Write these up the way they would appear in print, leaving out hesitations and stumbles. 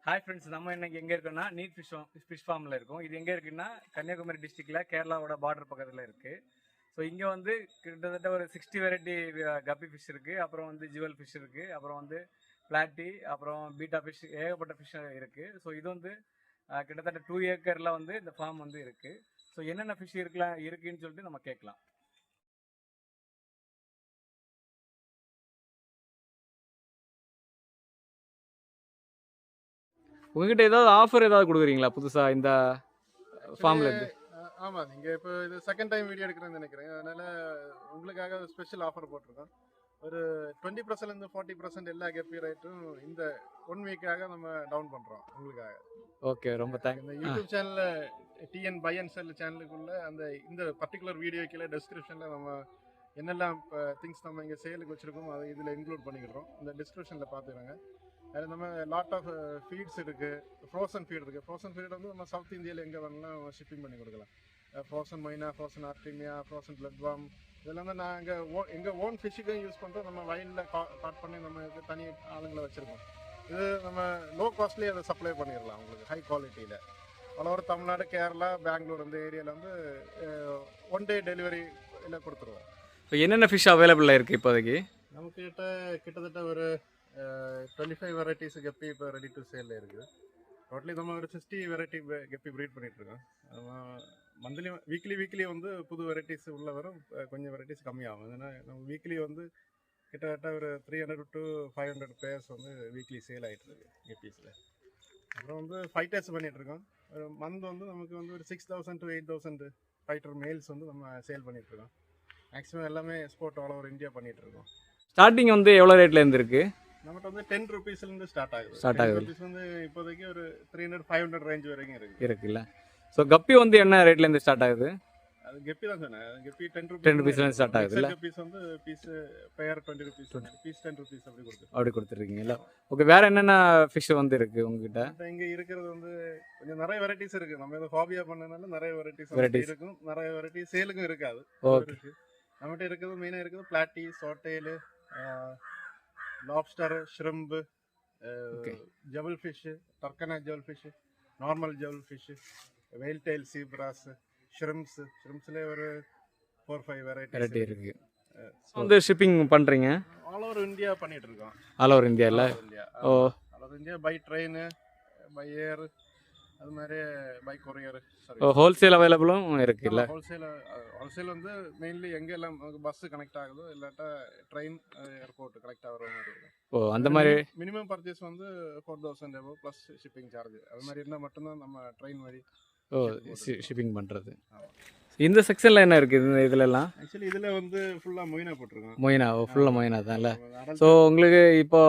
Hi friends, நம்ம இன்னைக்கு எங்கே இருக்கோம்னா நீட் ஃபிஷ் ஃபார்மில் இருக்கும். இது எங்கே இருக்குன்னா கன்னியாகுமரி டிஸ்ட்ரிக்டில் கேரளாவோட பார்டர் பக்கத்தில் இருக்குது. ஸோ இங்கே வந்து கிட்டத்தட்ட ஒரு 60 வெரைட்டி கப்பி ஃபிஷ் இருக்குது. அப்புறம் வந்து ஜுவல் ஃபிஷ் இருக்குது. அப்புறம் வந்து பிளாட்டி, அப்புறம் பீட்டா ஃபிஷ், ஏகப்பட்ட ஃபிஷ் இருக்குது. ஸோ இது வந்து கிட்டத்தட்ட 2 ஏக்கரில் வந்து இந்த ஃபார்ம் வந்து இருக்குது. ஸோ என்னென்ன ஃபிஷ் இருக்குன்னு சொல்லிட்டு நம்ம கேட்கலாம். உங்ககிட்ட ஏதாவது ஆஃபர் ஏதாவது கொடுக்குறீங்களா புதுசாக இந்த ஃபார்ம்ல இருந்து? ஆமாம், நீங்கள் இப்போ இது செகண்ட் டைம் வீடியோ எடுக்கிறேன்னு நினைக்கிறேன். அதனால் உங்களுக்காக ஸ்பெஷல் ஆஃபர் போட்டிருக்கோம். ஒரு 20% 40% எல்லா கெப்பி ரேட்டும் இந்த 1 வீக்காக நம்ம டவுன் பண்ணுறோம் உங்களுக்காக. ஓகே, ரொம்ப தேங்க்ஸ். இந்த யூடியூப் சேனலில் டிஎன் பை அண்ட் செல் சேனலுக்குள்ளே இந்த பர்டிகுலர் வீடியோ கீழே டெஸ்கிரிப்ஷனில் நம்ம என்னெல்லாம் இப்போ திங்ஸ் நம்ம இங்கே சேலுக்கு வச்சுருக்கோம் அதை இதில் இன்க்ளூட் பண்ணிக்கிறோம். இந்த டிஸ்கிரிப்ஷனில் பார்த்துக்கோங்க. அதில் நம்ம லாட் ஆஃப் ஃபீட்ஸ் இருக்குது. ஃப்ரோசன் ஃபீட் இருக்குது. ஃப்ரோசன் ஃபீட் வந்து நம்ம சவுத் இந்தியாவில் எங்கே வேணாலும் ஷிப்பிங் பண்ணி கொடுக்கலாம். ஃப்ரோசன் மைனா, ஃப்ரோசன் ஆர்டிமியா, ஃப்ரோசன் பிளட் பாம், இதெல்லாம் வந்து நாங்கள் எங்கள் ஓன் ஃபிஷ்ஷுக்கும் யூஸ் பண்ணுறோம். நம்ம வயலில் காட் பண்ணி நம்ம தனி ஆளுங்களை வச்சுருக்கோம். இது நம்ம லோ காஸ்ட்லேயே அதை சப்ளை பண்ணிடலாம் உங்களுக்கு, ஹை குவாலிட்டியில். ஆல் ஓவர் தமிழ்நாடு, கேரளா, பெங்களூர் இந்த ஏரியாவில் வந்து 1 டே டெலிவரியில் கொடுத்துருவோம். இப்போ என்னென்ன ஃபிஷ் அவைலபிளாக இருக்குது இப்போதைக்கு? நம்மக்கிட்ட கிட்டத்தட்ட ஒரு 25 வெரைட்டிஸ் கெப்பி இப்போ ரெடி டு சேலில் இருக்குது. டோட்டலி நம்ம ஒரு 60 வெரைட்டி கெப்பி ப்ரீட் பண்ணிகிட்ருக்கோம். மந்த்லி வீக்லி வந்து புது வெரைட்டிஸ் உள்ள வரும், கொஞ்சம் வெரைட்டிஸ் கம்மியாகும். ஏன்னா நம்ம வீக்லி வந்து கிட்டத்தட்ட ஒரு 300 to 500 பேர்ஸ் வந்து வீக்லி சேல் ஆகிட்டுருக்கு கெப்பீஸில். அப்புறம் வந்து ஃபைட்டர்ஸ் பண்ணிகிட்ருக்கோம். ஒரு மந்த் வந்து நமக்கு வந்து ஒரு 6000 to 8000 ஃபைட்டர் மேல்ஸ் வந்து நம்ம சேல் பண்ணிகிட்ருக்கோம். மேக்ஸிமம் எல்லாமே எக்ஸ்போர்ட் ஆல் ஓவர் இந்தியா பண்ணிகிட்ருக்கோம். ஸ்டார்டிங் வந்து எவ்வளோ ரேட்லேருந்து இருக்குது? நம்மகிட்ட வந்து 10 rupeesலேருந்து ஸ்டார்ட் ஆகுது. 10 rupees வந்து இப்போதைக்கு ஒரு 300-500 ரேஞ்ச் வரைக்கும் இருக்குல்ல. ஸோ கப்பி வந்து என்ன ரேட்லேருந்து ஸ்டார்ட் ஆகுது? அது கெப்பி தான் சொன்னேன். கெப்பி 10 rupeesலேருந்து ஸ்டார்ட் ஆகுதுல்ல. கெப்பீஸ் வந்து பீஸ் பெயர் 20 rupees, பீஸ் 10 rupees அப்படி கொடுத்துருக்கீங்களா? ஓகே, வேறு என்னென்ன ஃபிஷ் வந்து இருக்குது உங்ககிட்ட? இங்கே இருக்கிறது வந்து கொஞ்சம் நிறைய வெரைட்டிஸ் இருக்குது. நம்ம இதை ஹாபியாக பண்ணனால நிறைய வெரைட்டிஸ் இருக்கும். நிறைய வெரைட்டி சேலுக்கும் இருக்காது. ஓகே, நம்மகிட்ட இருக்கிறது மெயினாக இருக்குது பிளாட்டி, சோட்டையில், லாப்ஸ்டர், ஷ்ரிம்பு, ஜவல் ஃபிஷ்ஷு, டர்க்கனா jewel fish, normal jewel fish, veil tail zebras, ஷ்ரிம்ஸ்லேயே ஒரு 4-5 வெரைட்டி இருக்குது. வந்து ஷிப்பிங் பண்ணுறீங்க? ஆல் ஓவர் இந்தியா பண்ணிகிட்டு இருக்கோம். ஆல் ஓவர் இந்தியாவில்? ஓ, all over India by train, by air, அது மாதிரி பை கொரியர். ஹோல்சேல் அவைலபிளும் இருக்குல்ல? ஹோல்சேல் வந்து மெயின்லி எங்கெல்லாம் பஸ் கனெக்ட் ஆகுதோ இல்லாட்டா ட்ரெயின் ஏர்போர்ட் கனெக்ட் ஆகிற மாதிரி இருக்கும். ஓ, அந்த மாதிரி மினிமம் பர்ச்சேஸ் வந்து 4000 எபோ ப்ளஸ் ஷிப்பிங் சார்ஜ். அது மாதிரி இருந்தால் மட்டும்தான் நம்ம ட்ரெயின் மாதிரி ஷிப்பிங் பண்ணுறது. இந்த செக்ஷனில் என்ன இருக்குது இதுலலாம்? ஆக்சுவலி இதில் வந்து ஃபுல்லாக மொயினா போட்டிருக்கோம். மொயினா? ஃபுல்லாக மொயினா தான்ல. ஸோ உங்களுக்கு இப்போ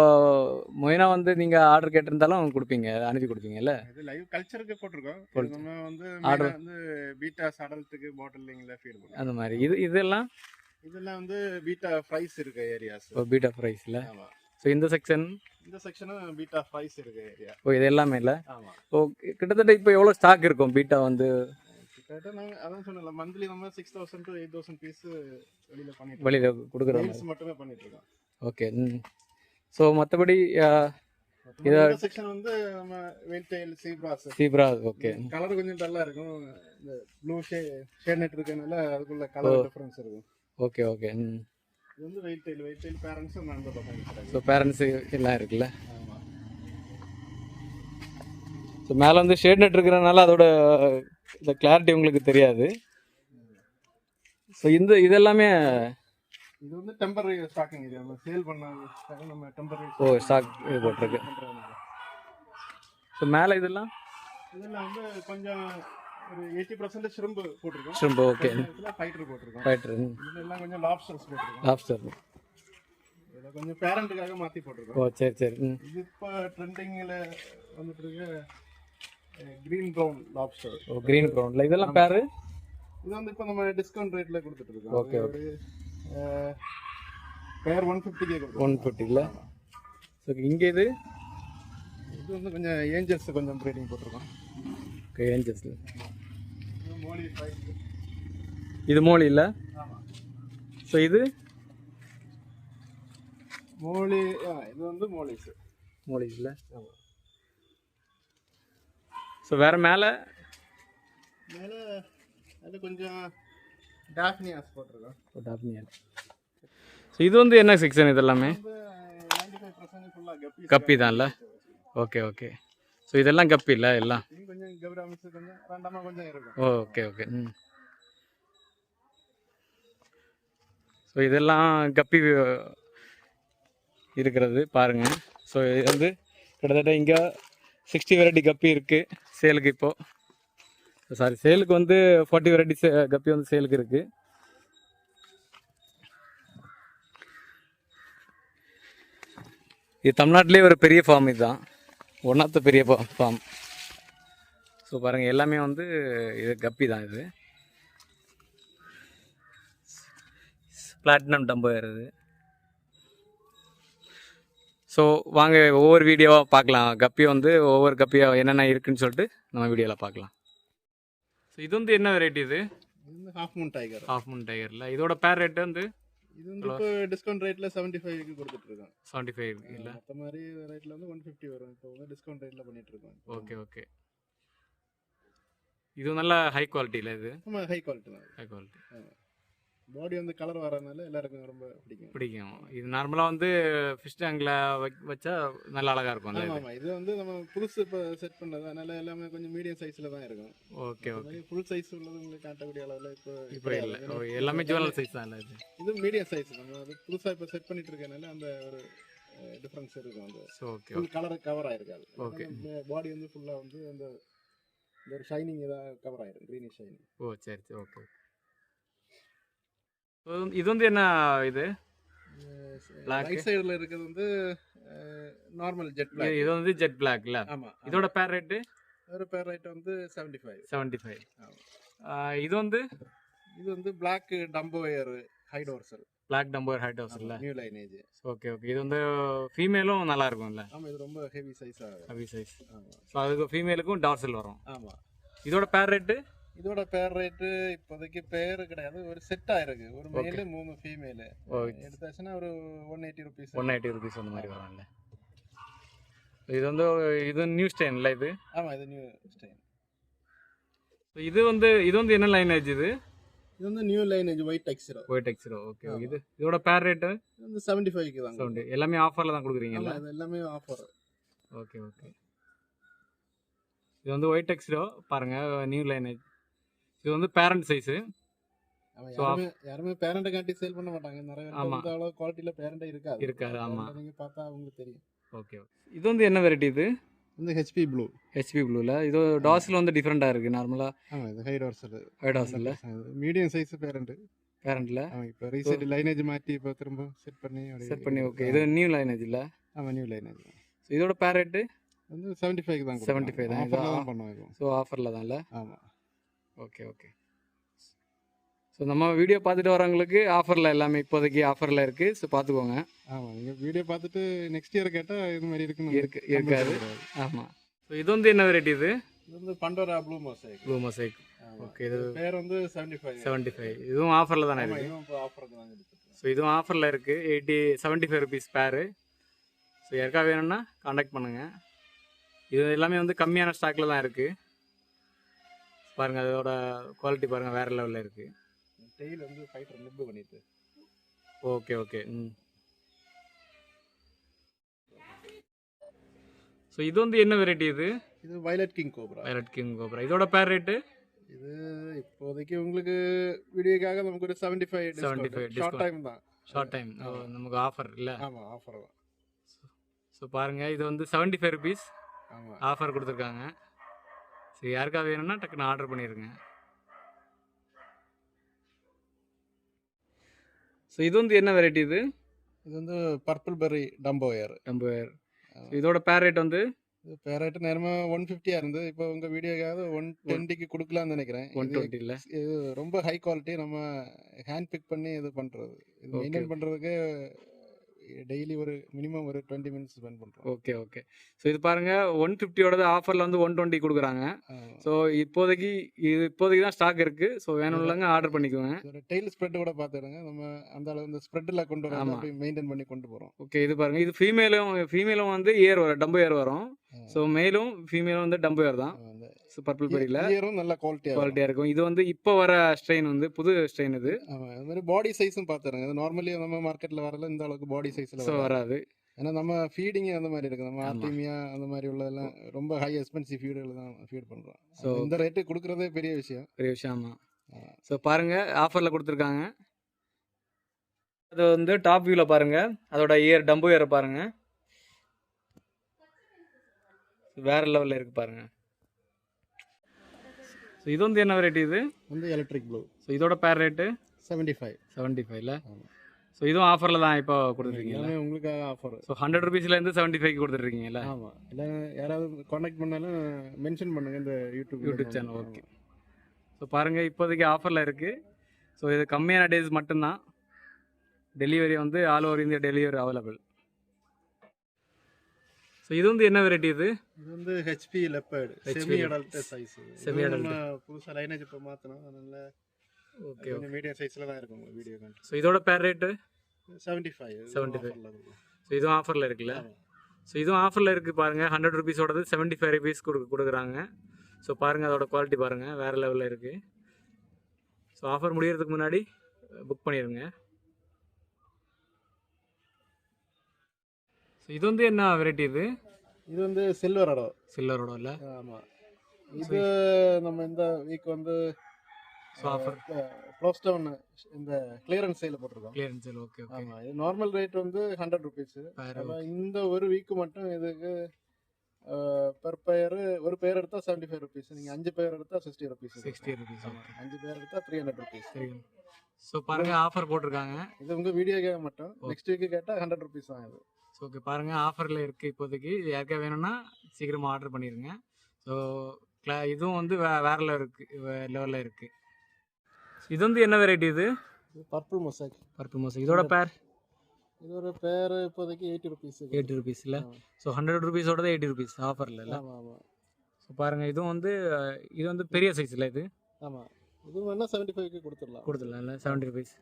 மொயினா வந்து நீங்கள் ஆர்டர் கேட்டிருந்தாலும் கொடுப்பீங்க, அனுப்பி கொடுப்பீங்கல்ல? இது லைவ் கல்ச்சருக்கு போட்டிருக்கோம். நம்ம வந்து ஆர்டர் வந்து பீட்டாஸ் அடல்ட்டுக்கு பாட்டிலிங்கில் ஃபீட் பண்ணுவோம். அந்த மாதிரி இதெல்லாம் வந்து பீட்டா ஃப்ரைஸ் இருக்க ஏரியாஸ். ஓ, பீட்டா ஃப்ரைஸில். ஆமாம். ஸோ இந்த செக்ஷனும் பீட்டா ஃப்ரைஸ் இருக்க ஏரியா. ஓ, இது எல்லாமே இல்லை? ஆமாம். ஓ, கிட்டத்தட்ட இப்போ எவ்வளோ ஸ்டாக் இருக்கும் பீட்டா வந்து? கிட்டத்தட்ட நாங்கள் அதான் சொன்னல, மந்த்லி நம்ம 6000 to 8000 பீஸ் வெளியில் கொடுக்குறோம் மட்டுமே பண்ணிட்டு இருக்கோம். ஓகே. ஸோ மற்றபடி இந்த செக்ஷன் வந்து நம்ம வெயில் டெயில் சீப்ரா. ஓகே, கலர் கொஞ்சம் டல்லா இருக்கும். இந்த ப்ளூ ஷேட் நெட் இருக்கனால அதுக்குள்ள கலர் டிஃபரன்ஸ் இருக்கும். Okay okay. இது வந்து வெயில் டெயில் பேரண்ட்ஸும் நண்பர் பசங்க. ஸோ பேரண்ட்ஸு எல்லாம் இருக்குல்ல? ஆமாம். ஸோ மேலே வந்து ஷேட் நெட் இருக்கிறனால அதோட இந்த கிளாரிட்டி உங்களுக்கு தெரியாது. ஸோ இதெல்லாமே இது வந்து டெம்பரரி ஸ்டாக்கிங். இது நம்ம சேல் பண்ணாங்க, நம்ம டெம்பரரி ஸ்டாக் இது போட்டிருக்கு. ஸோ மேலே இதெல்லாம் வந்து கொஞ்சம் ஒரு 80% ஷ்ரிம்பு போட்டிருக்கோம். ஷ்ரிம்பு, ஓகே. ஃபைட்டர் போட்டிருக்கோம். இதெல்லாம் கொஞ்சம் லாப்ஸ்டர்ஸ் போட்டிருக்கோம். லாப்ஸ்டர் இதை கொஞ்சம் பேரண்ட்டுக்காக மாற்றி போட்டிருக்கோம். ஓ, சரி. இது இப்போ ட்ரெண்டிங்கில் வந்துட்டு இருக்கு கிரீன் ப்ரௌன் லாப்ஸ்டர். ஓ, கிரீன் ப்ரௌன்ல இதெல்லாம் பேரு? இது வந்து இப்போ நம்ம டிஸ்கவுண்ட் ரேட்டில் கொடுத்துட்டு இருக்கோம். ஓகே. பேர் 150 150 இல்லை? ஸோ இங்கே இது வந்து கொஞ்சம் ஏஞ்சல்ஸ் கொஞ்சம் ப்ரீடிங் போட்டிருக்கோம். Okay, angels. Molly fries. இது மோலி இல்லை? ஆமாம். ஸோ இது மோலி. இது வந்து மோலிஸ். மோலி இல்லை? ஆமாம். ஸோ வேறு மேலே மேலே அது கொஞ்சம் டாஃப்னியாஸ் போட்டிருக்கோம். டாப்னியா. ஸோ இது வந்து என்ன செக்ஷன் இது எல்லாமே? 95% ஃபுல்லாக கப்பி தான்ல? Okay okay. ஸோ இதெல்லாம் கப்பி இல்லை எல்லாம்? கொஞ்சம் கபிராமிஸ் கொஞ்சம் ரெண்டாமா கொஞ்சம் இருக்கும். Okay okay. ஸோ இதெல்லாம் கப்பி இருக்கிறது பாருங்கள். ஸோ இது வந்து கிட்டத்தட்ட இங்கே 60 வெரைட்டி கப்பி இருக்குது சேலுக்கு இப்போது. சாரி, சேலுக்கு வந்து 40 வெரைட்டி கப்பி வந்து சேலுக்கு இருக்குது. இது தமிழ்நாட்டிலே ஒரு பெரிய ஃபார்ம், இதுதான் ஒன் ஆஃப் த பெரிய ஃபார்ம். ஸோ பாருங்கள் எல்லாமே வந்து இது கப்பி தான். இது பிளாட்டினம் டம்போ ஏறுது. ஸோ வாங்க ஒவ்வொரு வீடியோவாக பார்க்கலாம். கப்பி வந்து ஒவ்வொரு கப்பியாக என்னென்ன இருக்குதுன்னு சொல்லிட்டு நம்ம வீடியோவில் பார்க்கலாம். ஸோ இது வந்து என்ன வெரைட்டி? இது half moon tiger. Half moon டைகரில் இதோட பேர் ரேட்டு வந்து இது வந்து இப்போ டிஸ்கவுண்ட் ரேட்டில் 75க்கு கொடுத்துட்ருக்கோம். 75 இல்லை? மற்ற மாதிரி ரேட்டில் வந்து 150 வரும். இப்போ வந்து டிஸ்கவுண்ட் ரேட்டில் பண்ணிகிட்ருக்கோம். Okay okay. இது நல்ல ஹை குவாலிட்டியில்? இது ஆமாம், ஹை குவாலிட்டி தான். High quality. பாடி வந்து கலர் வரதுனால எல்லாருக்கும் ரொம்ப பிடிக்கும். இது நார்மலாக வந்து ஃபிஷ் டேங்கில் வச்சா நல்லா அழகாக இருக்கும். ஆமாம், இது வந்து நம்ம புதுசு இப்போ செட் பண்ணது, அதனால எல்லாமே கொஞ்சம் மீடியம் சைஸில் தான் இருக்கும். Okay okay. ஃபுல் சைஸ் உள்ளது உங்களுக்கு காட்டக்கூடிய அளவில் இப்போ இல்லை. எல்லாமே ஜுவல் சைஸ் தான். இல்லை, இது மீடியம் சைஸ். நம்ம அது புதுசாக இப்போ செட் பண்ணிட்டு இருக்கனால அந்த ஒரு டிஃப்ரென்ஸ் இருக்கும். அந்த ஓகே ஃபுல் கலர் கவர் ஆயிருக்காது. ஓகே. பாடி வந்து ஃபுல்லாக வந்து அந்த ஒரு ஷைனிங் இதாக கவர் ஆயிரும், க்ரீனிஷ் ஷைனிங். ஓ சரி சரி. ஓகே. இது வந்து என்ன? இது ரைட் சைடில் இருக்கிறது வந்து நார்மல் ஜெட் பிளாக். இது வந்து ஜெட் பிளாக் இல்லை? ஆமாம். இதோட பேர் ரேட்டு? ஒரு பேர் ரேட் வந்து 75. இது வந்து பிளாக் டம்போயர் ஹைடோர்சல். பிளாக் டம்போயர் ஹைடோர்சல் இல்லை? New lineage. Okay okay. இது வந்து ஃபீமேலும் நல்லா இருக்கும்ல? ஆமாம், இது ரொம்ப ஹெவி சைஸாக. Heavy size. ஸோ அதுக்கு ஃபீமேலுக்கும் டார்சல் வரும். ஆமாம். இதோட பேர் ரேட்டு? இதோட பேர் ரேட்டு இப்போதைக்கு பேர் கிடையாது, ஒரு செட் ஆயிருக்கு. ஒரு மேலு 3 ஃபீமேலு எடுத்தாச்சுன்னா ஒரு 180 ருபீஸ். 180 ருபீஸ் அந்த மாதிரி வரும்ல? இது வந்து இது நியூ ஸ்டெயின் இல்லை? இது ஆமாம், இது நியூ ஸ்டெயின். இது வந்து என்ன லைனேஜ்? இது வந்து new lineage white Dexter. White Dexter. Okay. இதோட பேர் ரேட்டு வந்து 75க்கு தான். 70. எல்லாமே ஆஃபரில் தான் கொடுக்குறீங்களா? இது எல்லாமே ஆஃபர். Okay okay. இது வந்து ஒயிட் டெக்ஸ்டோ பாருங்கள், நியூ லைனேஜ். இது வந்து பேரண்ட் சைஸு. யாருமே பேரண்ட்டை காட்டி சேல் பண்ண மாட்டாங்க. நிறைய பேர் அவ்வளோ குவாலிட்டியில் பேரண்ட்டே இருக்காது. ஆமாம், நீங்கள் பார்த்தா உங்களுக்கு தெரியும். ஓகே. இது வந்து என்ன வெரைட்டி? இது வந்து ஹெச்பி ப்ளூ. ஹெச்பி ப்ளூவில் இது டார்சல் வந்து டிஃப்ரெண்ட்டாக இருக்குது நார்மலாக. ஆமாம், இது high dorsal. High dorsal medium size parent. பேரண்ட்டில் இப்போ ரீசெண்ட் லைனேஜ் மாற்றி இப்போ திரும்ப செட் பண்ணி. ஓகே. இது நியூ லைனேஜ் இல்லை? ஆமாம், நியூ லைனேஜ். இதோட பேர் ரேட்டு வந்து 75 தான். 75 தான். ஆஃபரில் பண்ணுவோம். ஸோ ஆஃபரில் தான் இல்லை? ஆமாம். Okay okay. ஸோ நம்ம வீடியோ பார்த்துட்டு வரவங்களுக்கு ஆஃபரில் எல்லாமே இப்போதைக்கு ஆஃபரில் இருக்குது. ஸோ பார்த்துக்கோங்க. ஆமாம், நீங்கள் வீடியோ பார்த்துட்டு நெக்ஸ்ட் இயர் கேட்டால் இது மாதிரி இருக்காது. ஆமாம். ஸோ இது வந்து என்ன வெரைட்டி? இது வந்து பண்டோரா ப்ளூ மொசைக். ஓகே. இது பேர் வந்து 75. இதுவும் ஆஃபரில் தானே இருக்குது? இதுவும் ஆஃபருக்கு தான் இருக்குது. ஸோ இதுவும் ஆஃபரில் இருக்குது. 75 ருபீஸ் பேரு. ஸோ யாருக்கா வேணும்னா காண்டாக்ட் பண்ணுங்கள். இது எல்லாமே வந்து கம்மியான ஸ்டாக்கில் தான் இருக்குது. பாருங்கள், அதோட குவாலிட்டி பாருங்கள், வேறு லெவலில் இருக்குது. டெய்ல் வந்து ஃபைட்டர் நிப்பு பண்ணிட்டு. Okay okay. ஸோ இது வந்து என்ன வெரைட்டி? இது வயலட் கிங் கோப்ரா. இதோட பேர் ரேட்டு? இது இப்போதைக்கு உங்களுக்கு வீடியோக்காக நமக்கு ஒரு 75 ஷார்ட் டைம் தான். ஷார்ட் டைம் நமக்கு ஆஃபர் இல்லை? ஆமாம், ஆஃபர் தான். ஸோ பாருங்கள், இது வந்து 75 ருபீஸ் ஆஃபர் கொடுத்துருக்காங்க. சரி, யாருக்கா வேணும்னா டக்குன்னு ஆர்டர் பண்ணிடுங்க. ஸோ இது வந்து என்ன வெரைட்டி? இது வந்து பர்பிள் பெர்ரி டம்போயர். இதோட பேர் ரேட் வந்து? இது பேர் ரேட்டு நேரமாக 150 இருந்து இப்போ உங்கள் வீடியோக்காவது 120க்கு கொடுக்கலான்னு நினைக்கிறேன். 120 இல்லை? இது ரொம்ப ஹை குவாலிட்டி. நம்ம ஹேண்ட் பிக் பண்ணி இது பண்ணுறது, இது மெயின்டைன் பண்ணுறதுக்கு டெய்லி ஒரு மினிமம் ஒரு 20 மினிட்ஸ் ஸ்பெண்ட் பண்ணுறோம். Okay okay. ஸோ இது பாருங்கள், 150ோட ஆஃபரில் வந்து 120 கொடுக்குறாங்க. ஸோ இப்போதைக்கு தான் ஸ்டாக் இருக்குது. ஸோ வேணும்லங்க ஆர்டர் பண்ணிக்குவோங்க. டெய்ல் ஸ்ப்ரெட் கூட பார்த்துடுங்க. நம்ம அந்த அளவு இந்த ஸ்ப்ரெட்டில் கொண்டு வரோம், மெயின்டைன் பண்ணி கொண்டு போகிறோம். ஓகே. இது பாருங்கள், இது ஃபீமேலும் வந்து டம்போ ஏர் வரும். ஸோ மேலும் ஃபீமேலும் வந்து டம்புயர் தான். ஸோ பர்பிள் பெரியில் கிளியரும் நல்ல குவாலிட்டியாக இருக்கும். இது வந்து இப்போ வர ஸ்ட்ரெயின் வந்து புது ஸ்ட்ரெயின் இது. அது மாதிரி பாடி சைஸும் பார்த்துருங்க. இது நார்மலி நம்ம மார்க்கெட்டில் வரல இந்த அளவுக்கு பாடி சைஸில் ஸோ வராது. ஏன்னா நம்ம ஃபீடிங் அந்த மாதிரி இருக்குது. நம்ம ஆர்டிமியா அந்த மாதிரி உள்ளதெல்லாம் ரொம்ப ஹை எக்ஸ்பென்சிவ் ஃபீடுகள் தான் ஃபீட் பண்ணுறோம். ஸோ இந்த ரேட்டு கொடுக்குறதே பெரிய விஷயம். ஆமாம். ஸோ பாருங்கள் ஆஃபரில் கொடுத்துருக்காங்க. அது வந்து டாப் வியூவில் பாருங்கள், அதோட டம்பு இயரை பாருங்கள், வேறு லெவலில் இருக்குது பாருங்கள். ஸோ இது வந்து என்ன வெரைட்டி? இது வந்து எலக்ட்ரிக் ப்ளூ. ஸோ இதோட பேர் ரேட்டு 75 ஸோ இதுவும் ஆஃபரில் தான் இப்போ கொடுத்துருக்கீங்களா? உங்களுக்காக ஆஃபர். ஸோ 100 ருபீஸ்லேருந்து 75 கொடுத்துருக்கீங்களா? ஆமாம். இல்லை யாராவது காண்டாக்ட் பண்ணாலும் மென்ஷன் பண்ணுங்கள் இந்த யூடியூப் சேனல். ஓகே. ஸோ பாருங்கள் இப்போதைக்கு ஆஃபரில் இருக்குது. ஸோ இது கம்மியான டேஸ் மட்டும்தான். டெலிவரி வந்து all over India delivery available. So இது வந்து என்ன வெரைட்டி? இது வந்து HP leopard semi adult size. Semi adult புதுசாக லைனேஜ் இப்போ மாற்றணும், அதனால ஓகே மீடியம் சைஸில் தான் இருக்கும் வீடியோ கால். ஸோ இதோட பேர் ரேட்டு 75. ஸோ இதுவும் ஆஃபரில் இருக்குல்ல? ஸோ இதுவும் ஆஃபரில் இருக்குது பாருங்கள். 100 ருபீஸோடது 75 ருபீஸ் கொடுக்குறாங்க. ஸோ பாருங்கள் அதோட குவாலிட்டி பாருங்கள், வேறு லெவலில் இருக்குது. ஸோ ஆஃபர் முடியறதுக்கு முன்னாடி புக் பண்ணிடுங்க. ஸோ இது வந்து என்ன வெரைட்டி? இது வந்து சில்வரோட இல்லை? ஆமாம். இது நம்ம இந்த வீக் வந்து ஸோ ஆஃபர் ப்ளோஸ்டவுன் இந்த கிளியரன்ஸ் சேல் போட்டிருக்கோம். Clearance sale. ஓகே. ஆமாம். இது நார்மல் ரேட் வந்து 100 ருபீஸ். இந்த ஒரு வீக்கு மட்டும் இதுக்கு பெர் பெயர் ஒரு பெயர் எடுத்தால் 75 ருபீஸ். நீங்கள் 5 பெயர் எடுத்தால் 60 ருபீஸ். 60 ருபீஸ். 5 பெயர் எடுத்தால் 300 ருபீஸ். ஸோ பாருங்கள் ஆஃபர் போட்டிருக்காங்க. இது உங்கள் வீடியோக்காக மட்டும். நெக்ஸ்ட் வீக்கு கேட்டால் 100 ருபீஸ் தான் இது. ஸோ ஓகே பாருங்கள் ஆஃபரில் இருக்குது இப்போதைக்கு. இது யாருக்கா வேணும்னா சீக்கிரமாக ஆர்டர் பண்ணிடுங்க. ஸோ இதுவும் வந்து வேறு லெவலில் இருக்குது. இது வந்து என்ன வெரைட்டி? இது பர்பிள் மொசைக். இதோட பேர்? இதோட பேர் இப்போதைக்கு 80 ருபீஸ். 80 ருபீஸ் இல்லை? ஸோ 100 ருபீஸோட 80 ருபீஸ் ஆஃபரில் இல்லை? ஆமாம். ஸோ பாருங்கள் இதுவும் வந்து இது வந்து பெரிய சைஸ் இல்லை இது? ஆமாம். இது வேணால் 75க்கு கொடுத்துடலாம் இல்லை? 70 ருபீஸ்.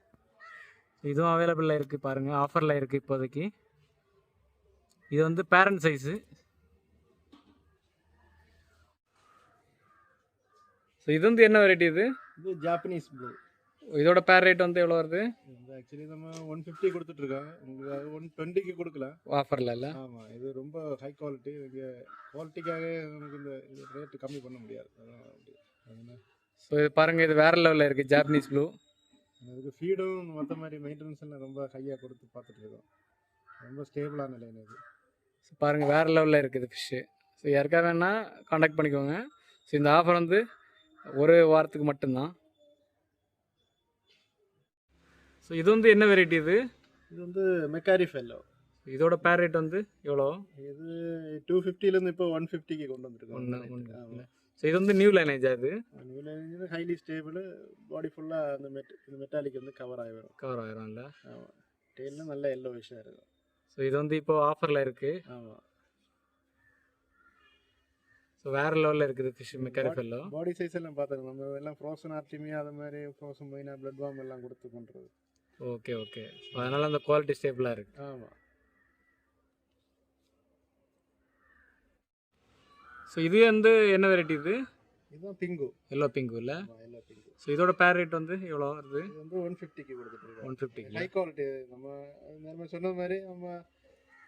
ஸோ இதுவும் அவைலபிளில் இருக்குது பாருங்கள், ஆஃபரில் இருக்குது இப்போதைக்கு. இது வந்து பேரண்ட் சைஸு. ஸோ இது வந்து என்ன வெரைட்டி? இது ஜாப்பனீஸ் ப்ளூ. இதோட பேர் ரேட் வந்து எவ்வளோ வருது? ஆக்சுவலி நம்ம 150 கொடுத்துட்ருக்காங்க. உங்களுக்கு 120க்கு கொடுக்கலாம் ஆஃபரில் இல்லை? ஆமாம். இது ரொம்ப ஹை குவாலிட்டி. இங்கே குவாலிட்டிக்காக நமக்கு இந்த ரேட்டு கம்மி பண்ண முடியாது. அதனால் ஸோ இது பாருங்கள், இது வேறு லெவலில் இருக்குது ஜாப்பனீஸ் ப்ளூ. அதுக்கு ஃபீடும் மற்ற மாதிரி மெயின்டெனன்ஸ் எல்லாம் ரொம்ப ஹையாக கொடுத்து பார்த்துட்ருக்கோம். ரொம்ப ஸ்டேபிளான லைன் இது. ஸோ பாருங்கள் வேறு லெவலில் இருக்குது ஃபிஷ்ஷு. ஸோ யாருக்கா வேணால் காண்டாக்ட் பண்ணிக்கோங்க. ஸோ இந்த ஆஃபர் வந்து ஒரு வாரத்துக்கு மட்டும்தான். ஸோ இது வந்து என்ன வெரைட்டி? இது வந்து மெக்காரி ஃபெல்லோ. இதோட பேர் ரேட் வந்து எவ்வளோ? இது 250லேருந்து இப்போ 150க்கு கொண்டு வந்துருக்கோம். ஸோ இது வந்து நியூ லைனேஜா? இது நியூ லைனேஜ் ஹைலி ஸ்டேபிள். பாடி ஃபுல்லாக அந்த மெட்டாலிக் வந்து கவர் ஆகிடும் இல்லை? ஆமாம். டெயிலில் நல்ல எல்லோ விஷயம் இருக்கும். ஸோ இது வந்து இப்போ ஆஃபரில் இருக்குது. ஆமாம். ஸோ வேறு லெவலில் இருக்குது ஃபிஷ் மெக்காரி ஃபெல்லோ. பாடி சைஸ் எல்லாம் பார்த்துக்கணும். நம்ம எல்லாம் ஃப்ரோசன் ஆர்டிமியா அது மாதிரி ஃப்ரோசன் மைனா பிளட் வார்ம் எல்லாம் கொடுத்து பண்ணுறது. ஓகே. அதனால் அந்த குவாலிட்டி ஸ்டேபிளாக இருக்குது. ஆமாம். ஸோ இது வந்து என்ன வெரைட்டி? இதுதான் பிங்கு. எல்லோ பிங்கு இல்லை? Yellow pink. ஸோ இதோட பேர் ரேட் வந்து எவ்வளோ வருது? இது வந்து 150க்கு கொடுத்துட்டு 150. High quality. நம்ம சொன்ன மாதிரி நம்ம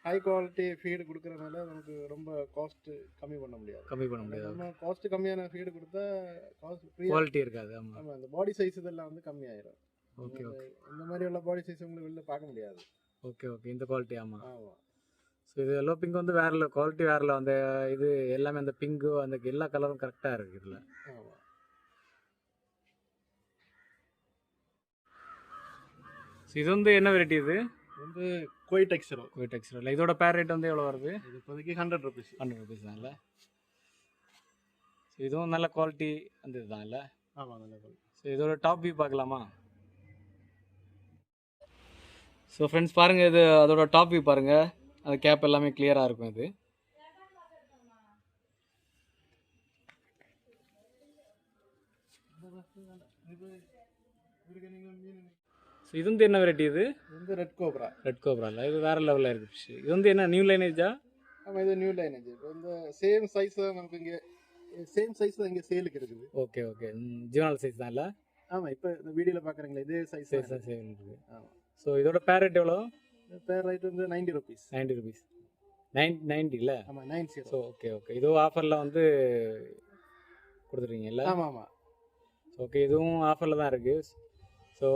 ஹை குவாலிட்டி ஃபீடு கொடுக்குறதுனால நமக்கு ரொம்ப காஸ்ட் கம்மி பண்ண முடியாது. நம்ம காஸ்ட் கம்மியான ஃபீடு கொடுத்தா காஸ்ட் குவாலிட்டி இருக்காது. ஆமாம். அந்த பாடி சைஸ் இதெல்லாம் வந்து கம்மியாயிரும். ஓகே. இந்த மாதிரி உள்ள பாடி சைஸ் உங்களுக்கு வெளில பார்க்க முடியாது. ஓகே. இந்த குவாலிட்டி. ஆமாம். ஸோ இது எல்லோ பிங்க் வந்து வேறு குவாலிட்டி வேறு. அந்த இது எல்லாமே அந்த பிங்கு அந்த எல்லா கலரும் கரெக்டாக இருக்குது இதில். ஆமாம். ஸோ இது வந்து என்ன வெரைட்டி? இது வந்து குவைட் எக்ஸ்ரோ. இல்லை? இதோட பேர் ரேட் வந்து எவ்வளோ வருது? இது இப்போதைக்கு 100 ருபீஸ். 100 ருபீஸ் தான் இல்லை? ஸோ இதுவும் நல்ல குவாலிட்டி அந்த இதுதான் இல்லை? ஆமாம், நல்ல குவாலிட்டி. ஸோ இதோட டாப் வியூ பார்க்கலாமா? ஸோ ஃப்ரெண்ட்ஸ் பாருங்கள், இது அதோட டாப் வியூ பாருங்கள். அது கேப் எல்லாமே கிளியராக இருக்கும். இது ஸோ இது வந்து என்ன வெரைட்டி? இது வந்து ரெட் கோப்ரா. இல்லை? இது வேறு லெவலில் இருக்குது ஃபிஷ். இது வந்து என்ன நியூ லைனேஜா? ஆமாம் இது நியூ லைனேஜ். இப்போ இந்த சேம் சைஸ் தான் நமக்கு இங்கே சேம் சைஸ் தான் இங்கே சேலுக்கு இருக்குது. Okay okay. ஜீவனால் சைஸ் தான் இல்லை? ஆமாம் இப்போ இந்த வீடியோவில் பார்க்குறீங்களா இதே சைஸ் சைஸ் தான் சேம் இருக்குது. ஆமாம். ஸோ இதோட பேர் ரேட் எவ்வளோ? பேர் ரேட் வந்து 90 rupees. 90 rupees. 90 இல்லை? ஆமாம் 90. So okay okay. இதோ ஆஃபரில் வந்து கொடுத்துருக்கீங்கல்ல? ஆமாம் ஆமாம். ஓகே இதுவும் ஆஃபரில் தான் இருக்குது. ஸோ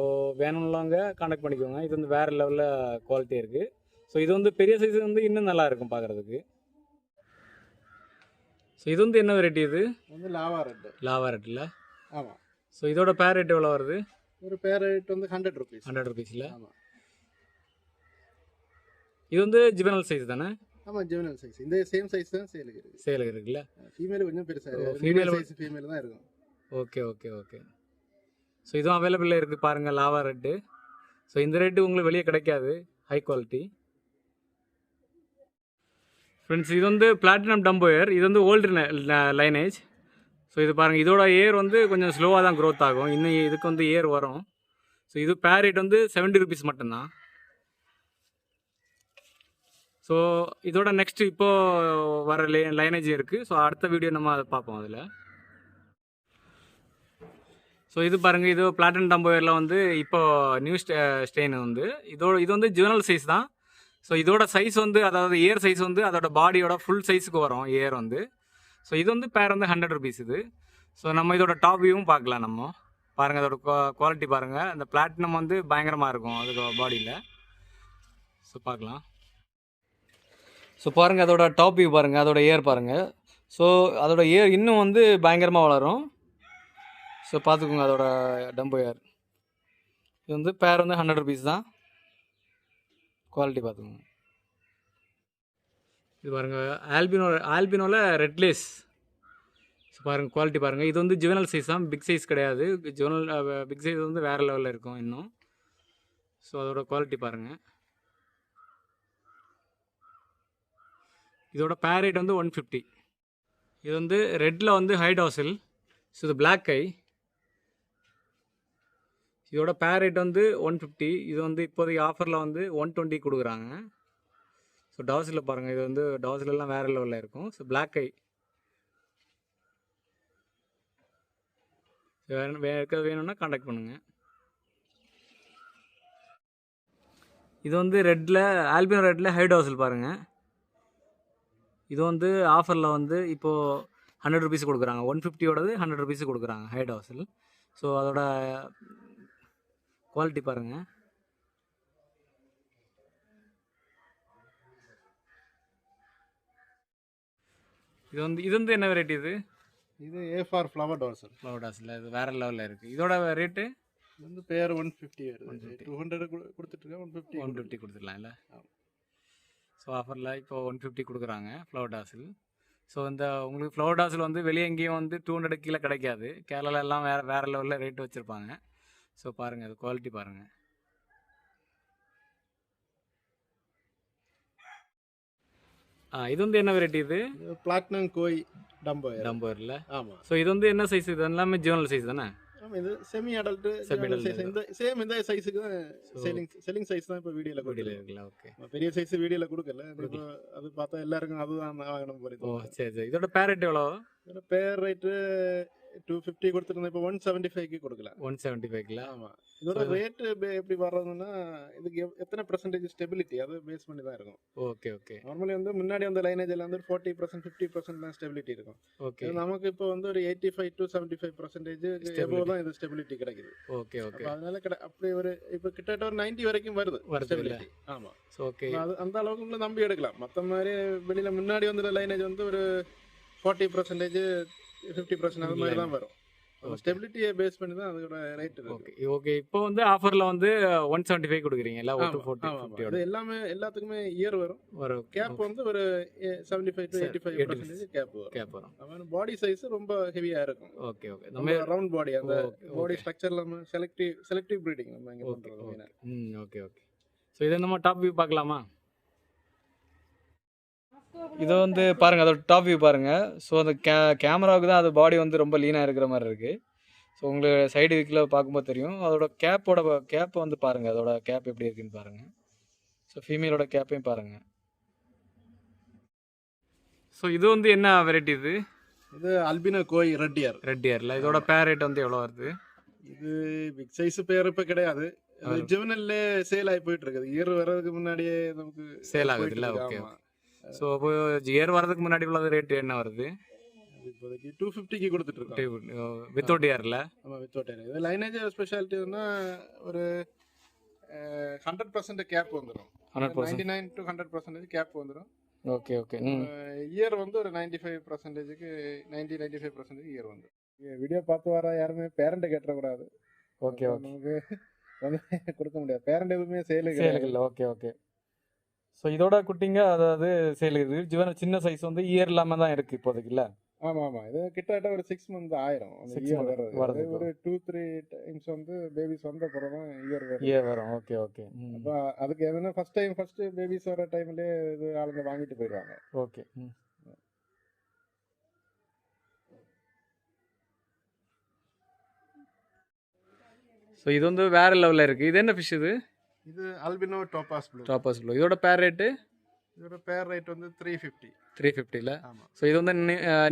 வேணும்லவங்க கான்டாக்ட் பண்ணிக்கோங்க. இது வந்து வேறு லெவலில் குவாலிட்டி இருக்குது. ஸோ இது வந்து பெரிய சைஸ் வந்து இன்னும் நல்லா இருக்கும் பார்க்குறதுக்கு. ஸோ இது வந்து என்ன வெரைட்டி இது? வந்து லாவா ரெட். லாவா ரெட் இல்லை? ஆமாம். ஸோ இதோட பேர் ரேட் எவ்வளோ வருது? ஒரு பேர் ரேட் வந்து 100 rupees. 100 rupees இல்லை? ஆமாம். இது வந்து ஜிவனல் சைஸ் தானே? ஆமாம் ஜெவனல் சைஸ். இந்த சேம் சைஸ் தான் சேலுக்கு இருக்குது. சேலுக்கு இருக்குல்ல? ஃபீமேல் கொஞ்சம் பெருசாக இருக்குது. ஃபீமேல் சைஸ் ஃபீமேல் தான் இருக்கும். Okay okay okay. ஸோ இதுவும் அவைலபிளாக இருக்குது பாருங்கள் லாவா ரெட்டு. ஸோ இந்த ரேட்டு உங்களுக்கு வெளியே கிடைக்காது, ஹை குவாலிட்டி. ஃப்ரெண்ட்ஸ் இது வந்து பிளாட்டினம் டம்போயர். இது வந்து ஓல்டு லைனேஜ். ஸோ இது பாருங்கள் இதோட ஏர் வந்து கொஞ்சம் ஸ்லோவாக தான் க்ரோத் ஆகும். இன்னும் இதுக்கு வந்து ஏர் வரும். ஸோ இது பேர் ரேட் வந்து 70 rupees மட்டும்தான். ஸோ இதோட நெக்ஸ்ட் இப்போது வர லைனேஜ் இருக்குது. ஸோ அடுத்த வீடியோ நம்ம அதை பார்ப்போம் அதில். ஸோ இது பாருங்கள் இது பிளாட்டினம் டம்போயரில் வந்து இப்போது நியூ ஸ்டெயின் வந்து இது வந்து ஜுவனல் சைஸ் தான். ஸோ இதோட சைஸ் வந்து அதாவது ஏர் சைஸ் வந்து அதோட பாடியோட ஃபுல் சைஸுக்கு வரும் ஏர் வந்து. ஸோ இது வந்து பேர் வந்து 100 rupees இது. ஸோ நம்ம இதோட டாப் வியூவும் பார்க்கலாம். நம்ம பாருங்கள் அதோட குவாலிட்டி பாருங்கள். அந்த பிளாட்டினம் வந்து பயங்கரமாக இருக்கும் அதுக்கு பாடியில். ஸோ பார்க்கலாம். ஸோ பாருங்கள் அதோட டாப் வியூ பாருங்கள், அதோட ஏர் பாருங்கள். ஸோ அதோட ஏர் இன்னும் வந்து பயங்கரமாக வளரும். ஸோ பார்த்துக்கோங்க அதோட டம்போயர். இது வந்து பேர் வந்து 100 rupees தான். குவாலிட்டி பார்த்துக்கோங்க. இது பாருங்கள் ஆல்பினோவில் ரெட்லேஸ். ஸோ பாருங்கள் குவாலிட்டி பாருங்கள். இது வந்து ஜுவனல் சைஸ் தான், பிக் சைஸ் கிடையாது. பிக் சைஸ் வந்து வேறு லெவலில் இருக்கும் இன்னும். ஸோ அதோட குவாலிட்டி பாருங்கள். இதோட பேர் ரேட் வந்து 150. இது வந்து ரெட்டில் வந்து ஹைட் ஹாசில். ஸோ இது பிளாக் ஐ. இதோட பேர் ரேட் வந்து 150. இது வந்து இப்போதைக்கு ஆஃபரில் வந்து 120 கொடுக்குறாங்க. ஸோ டாஸில் பாருங்கள் இது வந்து டாஸிலெலாம் வேறு லெவலில் இருக்கும். ஸோ பிளாக் ஐ வேணும்னா கான்டாக்ட் பண்ணுங்கள். இது வந்து ரெட்டில் ஆல்பினோ ரெட்டில் ஹைட் ஹாசில் பாருங்கள். இது வந்து ஆஃபரில் வந்து இப்போது 100 rupees கொடுக்குறாங்க. 150யோடது 100 rupees கொடுக்குறாங்க ஹைட் ஹாசில். ஸோ அதோட குவாலிட்டி பாருங்கள். இது வந்து என்ன வெரைட்டி இது? இது A for flower dazzle. Flower டாஸில் இது வேறு லெவலில் இருக்குது. இதோட ரேட்டு வந்து பேர் 150 வருது. 200 கொடுத்துட்ருக்கேன். 150 கொடுத்துடலாம் இல்லை? ஸோ ஆஃபரில் இப்போ 150 கொடுக்குறாங்க ஃப்ளவர் டாஸில். ஸோ இந்த உங்களுக்கு ஃப்ளவர் டாஸில் வந்து வெளியே எங்கேயும் வந்து 200 கீழே கிடைக்காது. கேரளாவில் எல்லாம் வேறு லெவலில் ரேட்டு வச்சுருப்பாங்க. ஸோ பாருங்கள் அது குவாலிட்டி பாருங்கள். இது வந்து என்ன வெரைட்டி இது? பிளாட்டினம் கோய் டம்போயரில். ஆமாம். ஸோ இது வந்து என்ன சைஸ்? இது எல்லாமே ஜுவனல் சைஸ் தானே? ஆமாம் இது செமி அடல்ட் சைஸ். இந்த சேம் இந்த சைஸுக்கு தான் செல்லிங் சைஸ் தான் இப்போ வீடியோவில் இருக்குல்ல? ஓகே. பெரிய சைஸ் வீடியோவில் கொடுக்கல. அது பார்த்தா எல்லாருக்கும் அதுதான் வாங்கணும் போகிறது. ஓ சரி சரி. இதோட பேர் ரேட் எவ்வளோ? இதோட பேர் ரேட்டு 250 கொடுத்துருந்தேன். இப்போ 175க்கு கொடுக்கலாம். 175ல? ஆமாம். இதோட ரேட்டு எப்படி வர்றதுன்னா இதுக்கு எத்தனை % ஸ்டெபிலிட்டி அதை பேஸ் பண்ணி தான் இருக்கும். Okay okay. நார்மலி வந்து முன்னாடி அந்த லைனேஜில் வந்து 40% 50% தான் ஸ்டெபிலிட்டி இருக்கும். ஓகே. நமக்கு இப்போ வந்து ஒரு 85 to 75% எபோவ் தான் இது ஸ்டெபிலிட்டி கிடைக்குது. Okay okay. அதனால அப்படி ஒரு இப்போ கிட்டத்தட்ட ஒரு 90 வரைக்கும் வருது ஸ்டெபிலிட்டி. ஆமாம். ஓகே. அது அந்த அளவுக்கு நம்பி எடுக்கலாம். மற்ற மாதிரி வெளியில் முன்னாடி வந்து லைனேஜ் வந்து ஒரு 40% 50% அது மாதிரி தான் வரும். ஸ்டெபிலிட்டியை பேஸ் பண்ணி தான் அதோட ரேட் இருக்கு. Okay okay. இப்போ வந்து ஆஃபர்ல வந்து 175 கொடுக்குறீங்க இல்ல? 140 அது எல்லாமே எல்லாத்துக்குமே இயர் வரும். கேப் வந்து ஒரு 75 to 85% கேப் வரும். அவன் பாடி சைஸ் ரொம்ப ஹெவியா இருக்கும். Okay okay. நம்ம ரவுண்ட் பாடி அந்த பாடி ஸ்ட்ரக்சர்ல நம்ம செலக்டிவ் ப்ரீடிங் நம்ம இங்க பண்றோம். Okay okay. சோ இத நம்ம டாப் வியூ பார்க்கலாமா? இது வந்து பாருங்கள் அதோட டாப் வியூ பாருங்கள். ஸோ அந்த கேமராவுக்கு தான் அது பாடி வந்து ரொம்ப லீனாக இருக்கிற மாதிரி இருக்குது. ஸோ உங்களுக்கு சைடு வியூக்கில் பார்க்கும்போது தெரியும். அதோட கேப்பை வந்து பாருங்கள். அதோட கேப் எப்படி இருக்குன்னு பாருங்கள். ஸோ ஃபீமேலோட கேப்பையும் பாருங்கள். ஸோ இது வந்து என்ன வெரைட்டி இது? இது அல்பினோ கோய் ரெட் இயர். ரெட் இயர்ல இதோட பேர் ரேட் வந்து எவ்வளோ வருது? இது பிக் சைஸ் பேர் இப்போ கிடையாது. அது ஜுவனல்ல சேல் ஆகி போயிட்டு இருக்குது. இயர் வர்றதுக்கு முன்னாடியே நமக்கு சேல் ஆகுது இல்லை? ஓகே. ஸோ அப்போ இயர் வர்றதுக்கு முன்னாடி உள்ள ரேட் என்ன வருது? இப்போதைக்கு 250க்கு கொடுத்துட்டு இருக்கோம் வித்தவுட் இயர்ல. ஆமாம், வித்தவுட் இயர். இது லைனேஜ் ஸ்பெஷாலிட்டினா ஒரு 100% கேப் வந்துடும். 99 to 100% கேப் வந்துடும். Okay okay. இயர் வந்து ஒரு 95%க்கு 90-95% இயர் வந்து. வீடியோ பார்த்து வர யாருமே பேரண்ட்டை கேட்டக்கூடாது. Okay okay. நமக்கு வந்து கொடுக்க முடியாது. பேரண்ட் எதுவுமே சேலுக்கு இல்லை. Okay okay. ஸோ இதோட குட்டிங்க அதாவது சேல் இருக்குது. ஜுவன சின்ன சைஸ் வந்து இயர் இல்லாமல் தான் இருக்குது இப்போதைக்கு இல்லை? ஆமாம் ஆமாம். இது கிட்டத்தட்ட ஒரு 6 months ஆயிரும் வர்றது. ஒரு 2-3 டைம்ஸ் வந்து பேபிஸ் வந்த அப்புறம் தான் இயர் வரும். Okay okay. அப்போ அதுக்கு எதுனா ஃபர்ஸ்ட் பேபிஸ் வர டைம்லேயே இது ஆளுங்க வாங்கிட்டு போயிடுவாங்க. ஓகே. ஸோ இது வந்து வேற லெவலில் இருக்குது. இது என்ன ஃபிஷ் இது? இது albino topaz blue. Tapas blue. இதோட பேர் ரேட்டு? இதோட பேர் ரேட் வந்து 350. 350ல. ஆமாம். ஸோ இது வந்து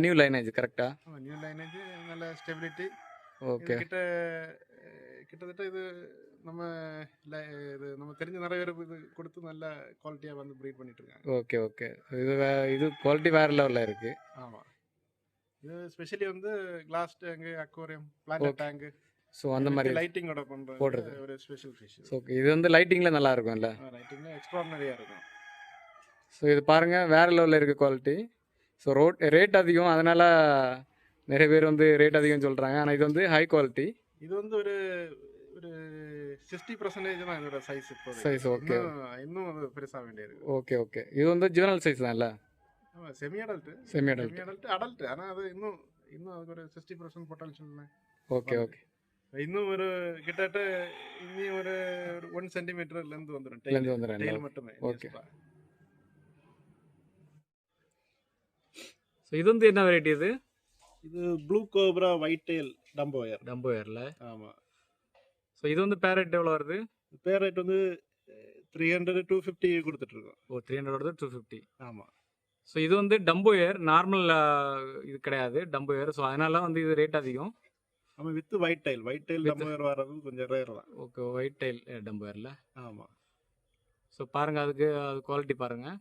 நியூ லைனேஜ் கரெக்டாக? ஆமாம், நியூ லைனேஜ், நல்ல ஸ்டெபிலிட்டி. ஓகே. கிட்டத்தட்ட இது நம்ம நம்ம தெரிஞ்ச நிறைய பேருக்கு இது கொடுத்து நல்ல குவாலிட்டியாக வந்து ப்ரீட் பண்ணிட்டு இருக்காங்க. Okay okay. இது குவாலிட்டி வேற லெவலில் இருக்குது. ஆமாம். இது ஸ்பெஷலி வந்து glass tank, aquarium, plant tank, so அந்த மாதிரி லைட்டிங்கோட போடுறது ஒரு ஸ்பெஷல் ஃபிஷ். ஸோ இது வந்து லைட்டிங்கில் நல்லா இருக்கும்ல? லைட்டிங்கில் எக்ஸ்ட்ரானரியாக இருக்கும். ஸோ இது பாருங்கள் வேறு லெவலில் இருக்குது குவாலிட்டி. ஸோ ரேட் அதிகம், அதனால் நிறைய பேர் வந்து ரேட் அதிகம் சொல்கிறாங்க. ஆனால் இது வந்து ஹை குவாலிட்டி. இது வந்து ஒரு 60% தான் இதோட சைஸ். இப்போ சைஸ் ஓகே. இன்னும் அது பெருசாக வேண்டியது. Okay okay. இது வந்து ஜுவனல் சைஸ் தான் இல்லை? ஆமாம், செமி அடல்ட். ஆனால் அது இன்னும் அதுக்கு ஒரு 60% பொட்டன்ஷியல். Okay okay. இன்னும் ஒரு கிட்டத்தட்ட இன்னும் ஒரு 1 சென்டிமீட்டர்லேருந்து வந்துடும். டெய்ல் மட்டுமே. ஓகே. ஸோ இது வந்து என்ன வெரைட்டி இது? இது ப்ளூ கோப்ரா ஒயிட் டெயில் டம்போயர்ல. ஆமாம். ஸோ இது வந்து பேர் ரேட் எவ்வளோ வருது? பேர் ரேட் வந்து 300-250 கொடுத்துட்ருக்கோம். 300 250. ஆமாம். ஸோ இது வந்து டம்போயர், நார்மல் இது கிடையாது டம்போயர். ஸோ அதனால வந்து இது ரேட் அதிகம். ஆமாம், வித் ஒயிட் டைல் டம்போயர் வர்றது கொஞ்சம் ரேர் தான். ஓகே. ஒயிட் டைல் டம்போயரில். ஆமாம். ஸோ பாருங்கள், அது குவாலிட்டி பாருங்கள்.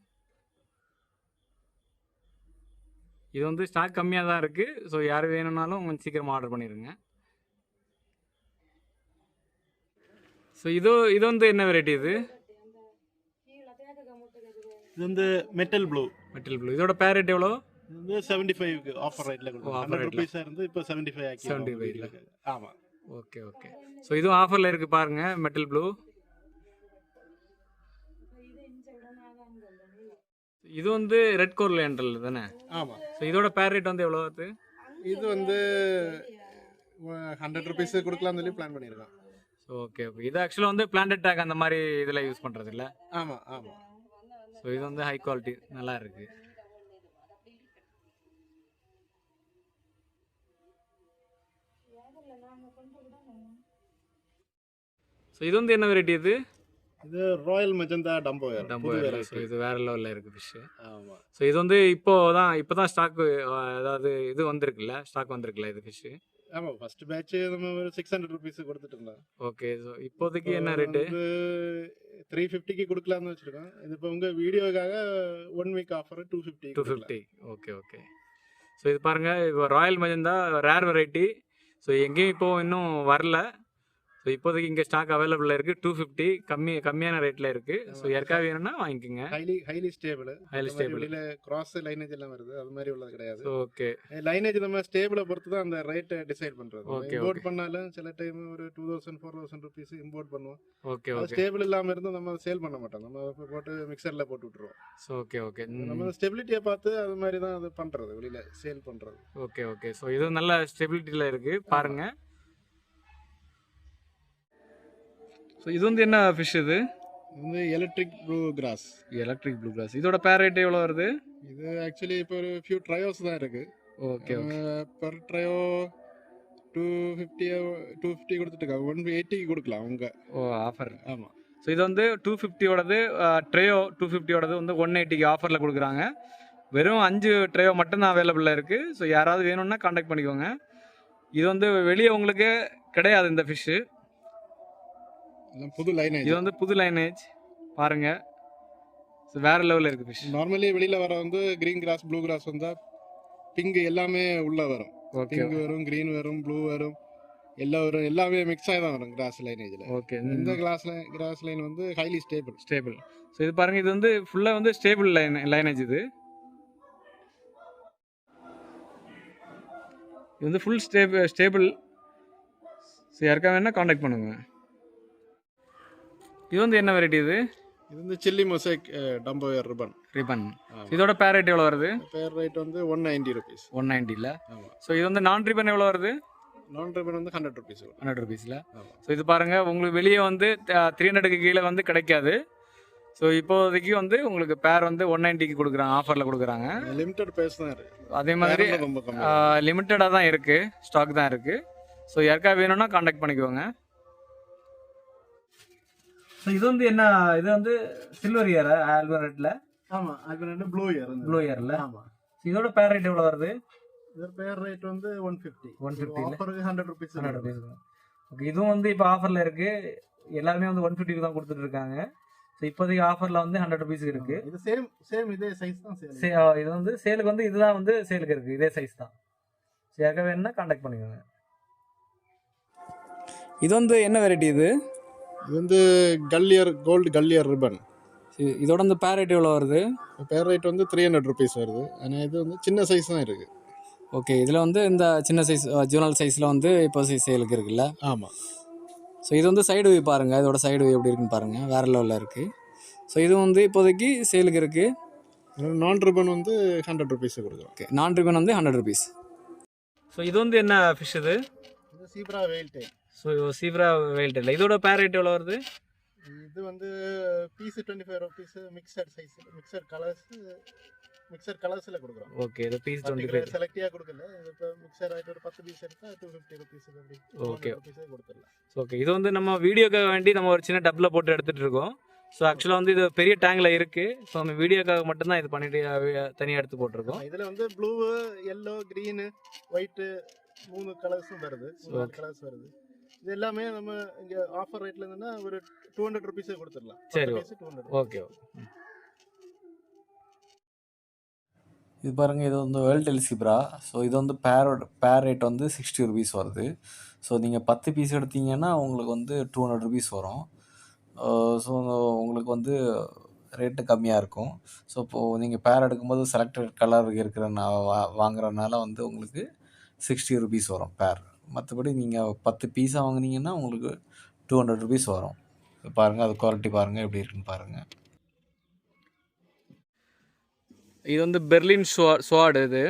இது வந்து ஸ்டாக் கம்மியாக தான் இருக்குது. ஸோ யார் வேணும்னாலும் கொஞ்சம் சீக்கிரமாக ஆர்டர் பண்ணிடுங்க. ஸோ இது வந்து என்ன வெரைட்டி இது? இது வந்து மெட்டல் ப்ளூ. இதோட பேர் ரேட் எவ்வளோ? இது வந்து 75க்கு ஆஃபர் ரேட்டில் கொடுக்கும். 100 ரூபீஸாக இருந்து இப்போ 75 ஆக்கி. 75. ஆமாம். Okay okay. ஸோ இதுவும் ஆஃபரில் இருக்குது பாருங்கள், மெட்டல் ப்ளூ. இது வந்து ரெட் கோர்லேண்டல் தானே? ஆமாம். ஸோ இதோட பேர் ரேட் வந்து எவ்வளோ வருது? இது வந்து 100 ரூபீஸ் கொடுக்கலாம்னு சொல்லி பிளான் பண்ணியிருக்கோம். So okay okay. இது ஆக்சுவலாக வந்து பிளான்ட் டேக் அந்த மாதிரி இதில் யூஸ் பண்ணுறது இல்லை? ஆமாம் ஆமாம். ஸோ இது வந்து ஹை குவாலிட்டி நல்லா இருக்குது. ஸோ இது வந்து என்ன வெரைட்டி இது? இது ராயல் மெஜந்தா டம்போயர். ஸோ இது வேற லெவலில் இருக்குது ஃபிஷ்ஷு. ஆமாம். ஸோ இது வந்து இப்போ தான் ஸ்டாக், அதாவது இது வந்திருக்குல்ல, ஸ்டாக் வந்திருக்குல்ல இது ஃபிஷ்ஷு? ஆமாம், ஃபர்ஸ்ட் பேட்ச் நம்ம ஒரு 600 ரூபீஸ் கொடுத்துட்டு இருந்தோம். ஓகே. ஸோ இப்போதைக்கு என்ன ரேட்டு? 350க்கு கொடுக்கலாம்னு வச்சுருக்கோம். இது இப்போ உங்கள் வீடியோக்காக 1 week offer 250. Okay okay. So இது பாருங்கள், இப்போ Royal magenta rare variety. So எங்கேயும் இப்போ இன்னும் வரல. ஸோ இப்போதைக்கு இங்கே ஸ்டாக் அவைலபிளாக இருக்குது. 250 கம்மியான ரேட்டில் இருக்குது. ஸோ யாருக்காக வேணும்னா வாங்கிக்கோங்க. Highly stable. வெளியில் கிராஸ் லைனேஜ் எல்லாம் வருது, அது மாதிரி உள்ளது கிடையாது. ஓகே. லைனேஜ் நம்ம ஸ்டேபிளை பொறுத்து தான் அந்த ரேட்டை டிசைட் பண்ணுறது. இம்போர்ட் பண்ணாலும் சில டைம் ஒரு 2000-4000 ரூபீஸ் இம்போர்ட் பண்ணுவோம். Okay okay. ஸ்டேபிள் இல்லாமல் இருந்தால் நம்ம சேல் பண்ண மாட்டோம். நம்ம போட்டு மிக்சரில் போட்டு விட்டுருவோம். So okay okay. நம்ம ஸ்டெபிலிட்டியை பார்த்து அது மாதிரி தான் அது பண்ணுறது, வெளியில் சேல் பண்ணுறது. Okay okay. ஸோ இது நல்ல ஸ்டெபிலிட்டியில் இருக்குது பாருங்கள். ஸோ இது வந்து என்ன ஃபிஷ் இது? வந்து எலக்ட்ரிக் ப்ளூ கிராஸ். இதோட பேர் ரேட் எவ்வளோ வருது? இது ஆக்சுவலி இப்போ ஒரு ஃபியூ ட்ரையோஸ் தான் இருக்குது. Okay okay. பெர் ட்ரையோ 250 கொடுத்துட்டு 180க்கு கொடுக்கலாம் அவங்க. ஆஃபர். ஆமாம். ஸோ இது வந்து 250ஓடது, ட்ரையோ 250ஓடது வந்து 180க்கு ஆஃபரில் கொடுக்குறாங்க. வெறும் 5 ட்ரே மட்டும்தான் அவைலபிளாக இருக்குது. ஸோ யாராவது வேணும்னா காண்டாக்ட் பண்ணிக்கோங்க. இது வந்து வெளியே உங்களுக்கு கிடையாது இந்த ஃபிஷ்ஷு. புது லைனேஜ். இது வந்து புது லைனேஜ் பாருங்கள். ஸோ வேறு லெவலில் இருக்குது ஃபிஷ். நார்மலி வெளியில் வர வந்து க்ரீன் கிராஸ் ப்ளூ கிராஸ் வந்தால் பிங்க் எல்லாமே உள்ளே வரும். பிங்க் வரும், க்ரீன் வரும், ப்ளூ வரும், எல்லோ வரும், எல்லாமே மிக்ஸ் ஆகி தான் வரும் கிராஸ் லைனேஜில். ஓகே. இந்த கிராஸ் லைன் வந்து ஹைலி ஸ்டேபிள். ஸோ இது பாருங்கள், இது வந்து ஃபுல்லாக வந்து ஸ்டேபிள் லைனேஜ். இது வந்து ஃபுல் ஸ்டேபிள். ஸோ யாருக்கா வேணா காண்டாக்ட் பண்ணுங்க. இது வந்து என்ன வெரைட்டி? இது வந்து சில்லி மொசைக் டம்போ ரிபன். இதோட பேர் ரேட் எவ்வளோ வருது? பேர் ரேட் வந்து 190 rupees. 190. ஸோ இது வந்து நான் ரிபன் எவ்வளோ வருது? நான் ரிபன் வந்து 100 rupees. 100 rupeesல. ஸோ இது பாருங்கள், உங்களுக்கு வெளியே வந்து 300க்கு கீழே வந்து கிடைக்காது. ஸோ இப்போதைக்கு வந்து உங்களுக்கு பேர் வந்து 190க்கு கொடுக்குறாங்க, ஆஃபரில் கொடுக்குறாங்க. லிமிட்டட் பேஸ் தான் இருக்குது. அதே மாதிரி லிமிட்டடாக தான் இருக்குது, ஸ்டாக் தான் இருக்குது. ஸோ யாருக்கா வேணும்னா காண்டாக்ட் பண்ணிக்கோங்க. ஸோ இது வந்து என்ன? இது வந்து சில்வர் இயர் ஆல்பர்னெட்டில். ஆமாம், ஆல்பர்னெட் ப்ளூ இயரில். ஆமாம். இதோட பேர் ரேட் எவ்வளோ வருது? இதோட பேர் ரேட் வந்து 150. ஆஃபருக்கு 100 rupees. 100 rupees. ஓகே. இதுவும் வந்து இப்போ ஆஃபரில் இருக்குது. எல்லாருமே வந்து 150க்கு தான் கொடுத்துட்டு இருக்காங்க. ஸோ இப்போதைக்கு ஆஃபரில் வந்து 100 rupeesக்கு இருக்குது. இது சேம் இதே சைஸ் தான். இது வந்து சேலுக்கு வந்து இதுதான் வந்து சேலுக்கு இருக்குது, இதே சைஸ் தான். ஸோ யாருக்காக வேணும்னா காண்டாக்ட் பண்ணிக்கோங்க. இது வந்து என்ன வெரைட்டி? இது வந்து கோல்டு கல்லியர் ரிபன். இதோட இந்த பேர் ரேட் எவ்வளோ வருது? பேர் ரேட் வந்து 300 rupees வருது. ஆனால் இது வந்து சின்ன சைஸ் தான் இருக்குது. ஓகே. இதில் வந்து இந்த சின்ன சைஸ் ஜூனல் சைஸில் வந்து இப்போ சேலுக்கு இருக்குல்ல? ஆமாம். ஸோ இது வந்து சைடு வே பாருங்கள், இதோட சைடு வே எப்படி இருக்குன்னு பாருங்கள், வேறு லெவலில் இருக்குது. ஸோ இது வந்து இப்போதைக்கு சேலுக்கு இருக்குது. நான் ரிபன் வந்து 100 rupees கொடுக்குறோம். ஓகே. நான் ரிபன் வந்து 100 rupees. ஸோ இது வந்து என்ன ஃபிஷ்? இது zebra veil tail. So zebra veil tail. இதோட பேர் ரேட் எவ்வளோ வருது? இது வந்து piece 25 rupees. Mixture size, mixture கலர்ஸில் கொடுக்குறோம். ஓகே. இது பீஸ் 25 செலக்டியாக கொடுக்கல. இப்போ மிக்சர் ஆகிட்டு ஒரு 10 பீஸ் எடுத்தால் 250 rupees. ஓகே. கொடுத்துடலாம். ஓகே. இது வந்து நம்ம வீடியோக்காக வேண்டி நம்ம ஒரு சின்ன டப்பில் போட்டு எடுத்துகிட்டு இருக்கோம். ஸோ ஆக்சுவலாக வந்து இது பெரிய டேங்கில் இருக்குது. ஸோ நம்ம வீடியோக்காக மட்டும்தான் இது பண்ணிட்டு தனியாக எடுத்து போட்டிருக்கோம். இதில் வந்து ப்ளூ, எல்லோ, க்ரீனு, ஒயிட்டு 3 கலர்ஸும் வருது. 4 கலர்ஸ் வருது. இது எல்லாமே நம்ம இங்கே ஆஃபர் ரேட்டில் இருந்ததுன்னா ஒரு 200 rupees கொடுத்துடலாம். சரி. ஓகே. இது பாருங்கள், இது வந்து வேர்ல்டெல் சீப்ரா. ஸோ இது வந்து பேர் ரேட் வந்து 60 rupees வருது. ஸோ நீங்கள் 10 பீஸ் எடுத்தீங்கன்னா உங்களுக்கு வந்து 200 rupees வரும். ஸோ உங்களுக்கு வந்து ரேட்டு கம்மியாக இருக்கும். ஸோ இப்போது நீங்கள் பேர் எடுக்கும்போது செலக்டட் கலர் வாங்குறதுனால வந்து உங்களுக்கு 60 rupees வரும் பேர். மற்றபடி நீங்கள் 10 பீஸாக வாங்குனீங்கன்னா உங்களுக்கு 200 rupees வரும். பாருங்கள், அது குவாலிட்டி பாருங்கள் எப்படி இருக்குன்னு பாருங்கள். இது வந்து பெர்லின் ஸ்வாட் இது.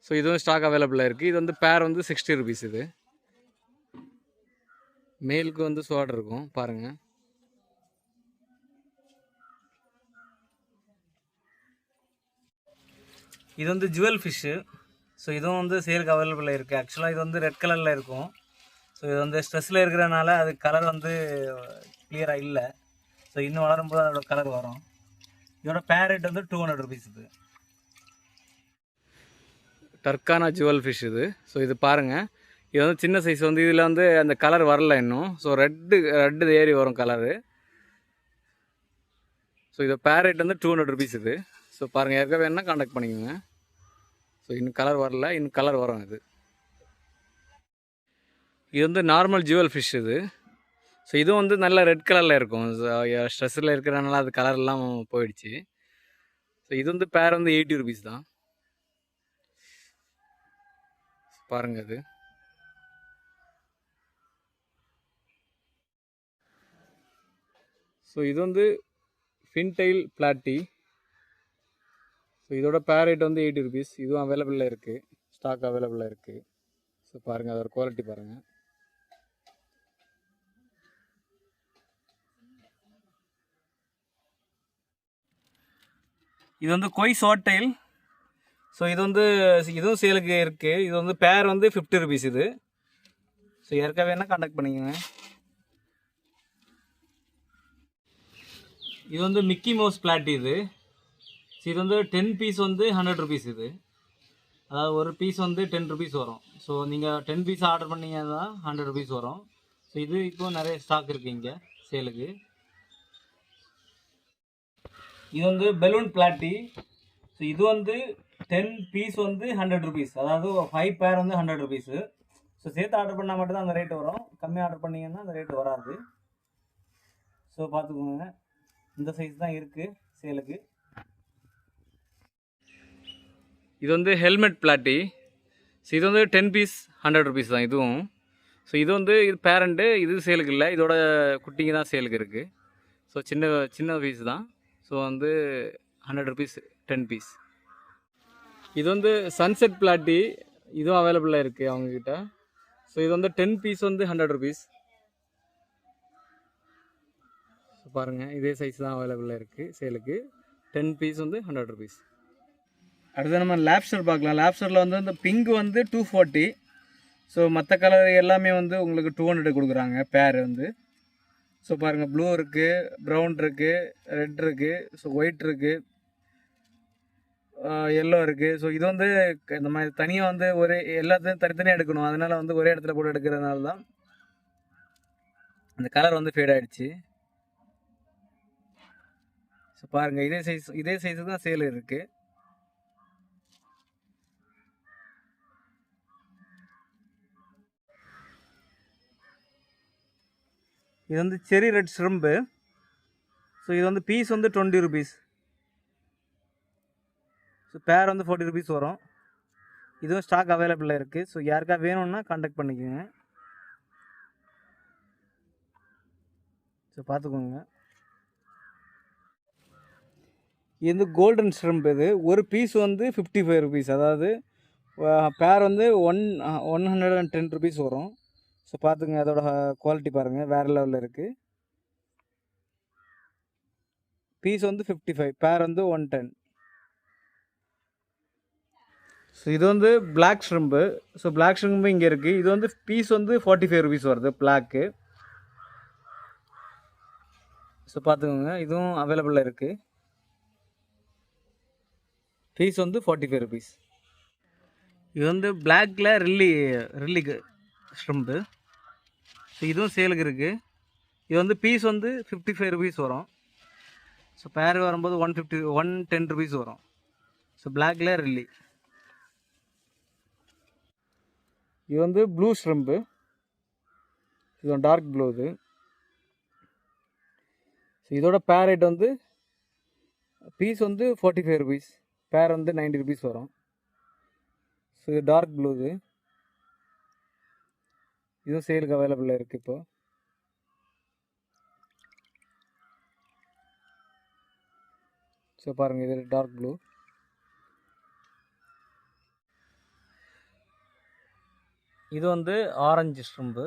ஸோ இதுவும் ஸ்டாக் அவைலபிளாக இருக்குது. இது வந்து பேர் வந்து 60 rupees. இது மேலுக்கு வந்து ஸ்வாட் இருக்கும் பாருங்கள். இது வந்து ஜுவல் ஃபிஷ்ஷு. ஸோ இதுவும் வந்து சேலுக்கு அவைலபிளாக இருக்குது. ஆக்சுவலாக இது வந்து ரெட் கலரில் இருக்கும். ஸோ இது வந்து ஸ்ட்ரெஸ்ஸில் இருக்கிறனால அது கலர் வந்து கிளியராக இல்லை. ஸோ இன்னும் வளரும்போது அதோட கலர் வரும். இதோட பேர் ரேட் வந்து 200 rupees. இது டர்கானா ஜுவல் ஃபிஷ் இது. ஸோ இது பாருங்கள், இது வந்து சின்ன சைஸ். வந்து இதில் வந்து அந்த கலர் வரல இன்னும். ஸோ ரெட்டு ஏறி வரும் கலரு. ஸோ இது பேர் ரேட் வந்து 200 rupees. இது ஸோ பாருங்கள், யாருக்காக வேணால் காண்டாக்ட் பண்ணிக்கோங்க. ஸோ இன்னும் கலர் வரல, இன்னும் கலர் வரும். இது வந்து நார்மல் ஜுவல் ஃபிஷ் இது. ஸோ இதுவும் வந்து நல்ல ரெட் கலரில் இருக்கும். ஸ்ட்ரெஸ்ஸில் இருக்கிறனால அது கலர்லாம் போயிடுச்சு. ஸோ இது வந்து பேர் வந்து 80 rupees தான். பாருங்கள் அது. ஸோ இது வந்து ஃபின்டைல் பிளாட்டி. ஸோ இதோட பேர் ரேட் வந்து 80 rupees. இதுவும் அவைலபிளாக இருக்குது, ஸ்டாக் அவைலபிளாக இருக்குது. ஸோ பாருங்கள், அதோட குவாலிட்டி பாருங்கள். இது வந்து கொய் ஷார்ட் டைல். ஸோ இது வந்து இதுவும் சேலுக்கு இருக்குது. இது வந்து பேர் வந்து 50 rupees. இது ஸோ யாருக்காக வேணால் காண்டாக்ட் பண்ணிக்கோங்க. இது வந்து மிக்கி மவுஸ் பிளாட்டி. இது இது வந்து 10 பீஸ் வந்து 100 ருபீஸ் இது. அதாவது ஒரு பீஸ் வந்து 10 ருபீஸ் வரும். ஸோ நீங்கள் 10 பீஸ் ஆர்டர் பண்ணீங்கன்னா 100 ருபீஸ் வரும். ஸோ இது இப்போ நிறைய ஸ்டாக் இருக்குது இங்கே சேலுக்கு. இது வந்து பெலூன் பிளாட்டி. ஸோ இது வந்து 10 பீஸ் வந்து 100 ருபீஸ். அதாவது 5 பேர் வந்து 100 ருபீஸு. ஸோ சேர்த்து ஆர்டர் பண்ணால் மட்டும்தான் அந்த ரேட்டு வரும். கம்மியாக ஆர்டர் பண்ணிங்கன்னா அந்த ரேட்டு வராது. ஸோ பார்த்துக்கோங்க, இந்த சைஸ் தான் இருக்குது சேலுக்கு. இது வந்து ஹெல்மெட் பிளாட்டி. ஸோ இது வந்து 10 பீஸ் 100 ருபீஸ் தான் இதுவும். ஸோ இது வந்து இது பேரண்ட்டு, இது சேலுக்கு இல்லை, இதோட குட்டிங்க தான் சேலுக்கு இருக்குது. ஸோ சின்ன சின்ன பீஸ் தான். ஸோ வந்து 100 ருபீஸ் 10 பீஸ். இது வந்து சன்செட் பிளாட்டி, இதுவும் அவைலபிளாக இருக்குது அவங்கக்கிட்ட. ஸோ இது வந்து 10 பீஸ் வந்து 100 ருபீஸ். ஸோ பாருங்கள், இதே சைஸ் தான் அவைலபிளாக இருக்குது சேலுக்கு. 10 பீஸ் வந்து 100 ருபீஸ். அடுத்து நம்ம லேப்ஸ்டர் பார்க்கலாம். லேப்ஸ்டரில் வந்து இந்த பிங்க் வந்து 240. ஸோ மற்ற கலர் எல்லாமே வந்து உங்களுக்கு 200 கொடுக்குறாங்க பேர் வந்து. ஸோ பாருங்கள், ப்ளூ இருக்குது, ப்ரௌன் இருக்குது, ரெட் இருக்குது, ஸோ ஒயிட் இருக்குது, எல்லோ இருக்குது. ஸோ இது வந்து இந்த மாதிரி தனியாக வந்து ஒரே எல்லாத்தையும் தனித்தனியாக எடுக்கணும். அதனால் வந்து ஒரே இடத்துல போட்டு எடுக்கிறதுனால தான் அந்த கலர் வந்து ஃபேட் ஆகிடுச்சு. ஸோ பாருங்கள், இதே சைஸு தான் சேல் இருக்குது. இது வந்து செரி ரெட் ஷ்ரிம்பு. ஸோ இது வந்து பீஸ் வந்து 20 ருபீஸ். ஸோ பேர் வந்து 40 ருபீஸ் வரும். இதுவும் ஸ்டாக் அவைலபிளாக இருக்குது. ஸோ யாருக்கா வேணும்னா கான்டாக்ட் பண்ணிக்கோங்க. ஸோ பார்த்துக்கோங்க. இது வந்து கோல்டன் ஷ்ரிம்ப். இது ஒரு பீஸ் வந்து 55 ருபீஸ். அதாவது பேர் வந்து 110 ருபீஸ் வரும். ஸோ பார்த்துங்க, அதோட குவாலிட்டி பாருங்கள், வேறு லெவலில் இருக்குது. பீஸ் வந்து 55, பேர் வந்து 110. ஸோ இது வந்து பிளாக் ஷ்ரிம்பு. ஸோ பிளாக் ஷ்ரிம்பு இங்கே இருக்குது. இது வந்து பீஸ் வந்து 45 ருபீஸ் வருது பிளாக்கு. ஸோ பார்த்துக்கோங்க, இதுவும் அவைலபிளாக இருக்குது. பீஸ் வந்து 45 ருபீஸ். இது வந்து பிளாக்கில் ரில்லி ஷ்ரிம்பு. ஸோ இதுவும் சேலுக்கு இருக்குது. இது வந்து பீஸ் வந்து 55 ருபீஸ் வரும். ஸோ பேர் வரும்போது 110 ருபீஸ் வரும். ஸோ பிளாக்கில் ரில்லி. இது வந்து ப்ளூ ஷ்ரிம்பு. இது டார்க் ப்ளூ. இது ஸோ இதோட பேர் ரேட் வந்து பீஸ் வந்து 45 ருபீஸ், பேர் வந்து 90 ருபீஸ் வரும். ஸோ இது டார்க் ப்ளூ. இதுவும் சேலுக்கு அவைலபிளாக இருக்குது இப்போ. ஸோ பாருங்கள், இது டார்க் ப்ளூ. இது வந்து ஆரஞ்சு ஷ்ரிம்பு.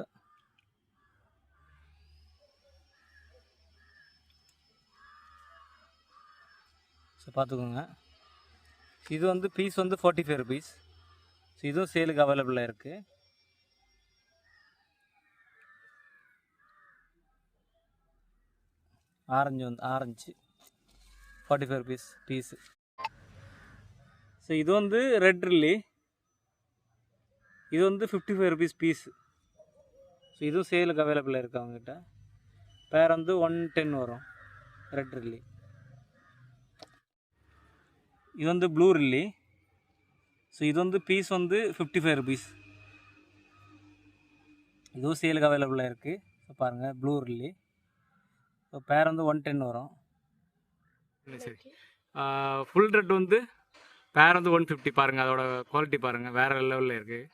ஸோ பார்த்துக்கோங்க, இது வந்து பீஸ் வந்து 45 ருபீஸ். ஸோ இதுவும் சேலுக்கு அவைலபிளாக இருக்குது. Orange 45 rupees piece. ஸோ இது வந்து ரெட் ரில்லி. இது வந்து 55 ருபீஸ் பீஸு. ஸோ இதுவும் சேலுக்கு அவைலபிளாக இருக்குது அவங்ககிட்ட. பேர் வந்து 110 வரும், ரெட் ரில்லி. இது வந்து ப்ளூ ரில்லி. ஸோ இது வந்து பீஸ் வந்து 55 ருபீஸ். இதுவும் சேலுக்கு அவைலபிளாக இருக்குது. ஸோ பாருங்கள், ப்ளூ ரில்லி. ஸோ பேர் வந்து 110 வரும். சரி, ஃபுல் ரெட் வந்து பேர் வந்து 150. பாருங்கள், அதோட குவாலிட்டி பாருங்கள், வேறு லெவலில் இருக்குது.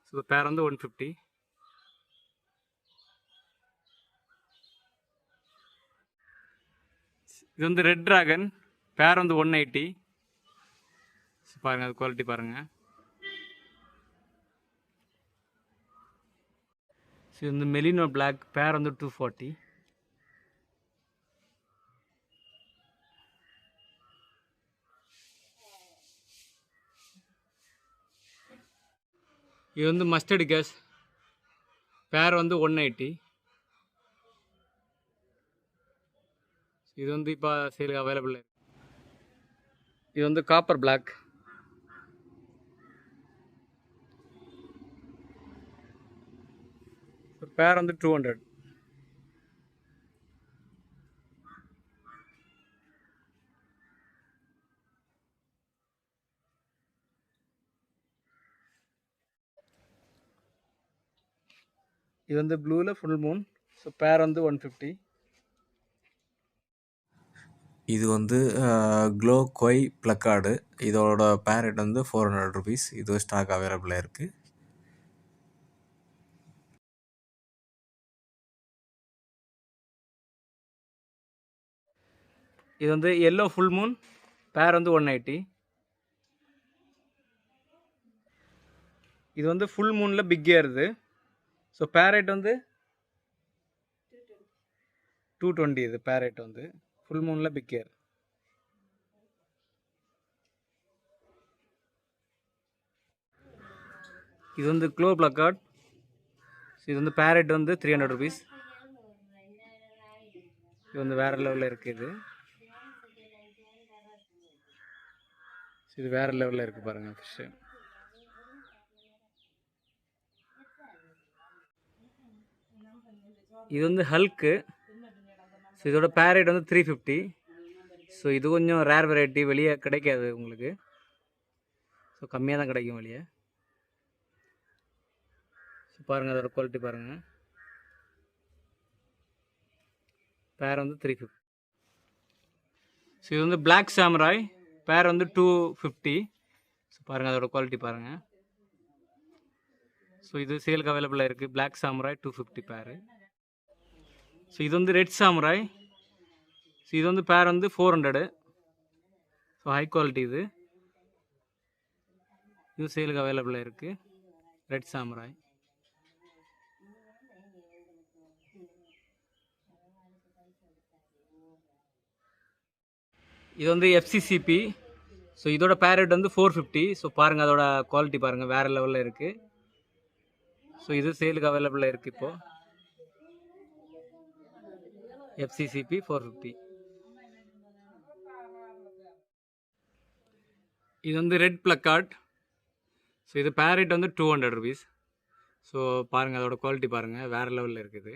ஸோ பேர் வந்து 150. இது வந்து ரெட் ட்ராகன், பேர் வந்து 180. ஸோ பாருங்கள், அது குவாலிட்டி பாருங்கள். ஸோ இது வந்து மெலினோ பிளாக், பேர் வந்து 240. இது வந்து மஸ்டர்டு கேஸ், பேர் வந்து 180. இது வந்து இப்போ சேலுக்கு அவைலபிள். இது வந்து காப்பர் பிளாக். பேர் வந்து 200. இது வந்து ப்ளூவில் ஃபுல் மூன். ஸோ பேர் வந்து 150. இது வந்து க்ளோ கொய் ப்ளக்கார்டு. இதோட பேரட் வந்து 400 ருபீஸ். இது ஸ்டாக் அவைலபிளாக இருக்குது. இது வந்து எல்லோ ஃபுல் மூன். பேர் வந்து 180. இது வந்து ஃபுல் மூனில் பிக் ஏறுது. ஸோ பேரட் வந்து 220. இது பேரட் வந்து ஃபுல் மூனில் பிக் ஏர். இது வந்து க்ளோ பிளக்கார்ட். இது வந்து பேரட் வந்து 300 ருபீஸ். இது வந்து வேறு லெவலில் இருக்குது. இது வேறு லெவலில் இருக்குது பாருங்கள் ஃபிஷ்ஷு. இது வந்து ஹல்க்கு. ஸோ இதோட பேரட் வந்து 350. ஸோ இது கொஞ்சம் ரேர் வெரைட்டி, வெளியே கிடைக்காது உங்களுக்கு. ஸோ கம்மியாக தான் கிடைக்கும் வெளியே. ஸோ பாருங்கள் அதோட குவாலிட்டி பாருங்கள். பேர் வந்து 350. ஸோ இது வந்து பிளாக் சாமுராய். பேர் வந்து 250. ஸோ பாருங்கள் அதோட குவாலிட்டி பாருங்கள். ஸோ இது சேலுக்கு அவைலபிளாக இருக்குது. பிளாக் சாமுராய் 250 பேரு. ஸோ இது வந்து ரெட் சாமுராய். ஸோ இது வந்து பேர் வந்து 400. ஸோ ஹை குவாலிட்டி இது. இது சேலுக்கு அவைலபிளாக இருக்குது. Red samurai. இது வந்து எஃப்சிசிபி. ஸோ இதோட பேரட் வந்து 450. ஸோ பாருங்கள் அதோட குவாலிட்டி பாருங்கள், வேறு லெவலில் இருக்குது. ஸோ இது சேலுக்கு அவைலபிளாக இருக்குது இப்போது. எஃப்சிசிபி 450. இது வந்து ரெட் பிளக்கார்ட். ஸோ இது பேரட் வந்து 200 ருபீஸ். ஸோ பாருங்கள் அதோட குவாலிட்டி பாருங்கள், வேறு லெவலில் இருக்குது.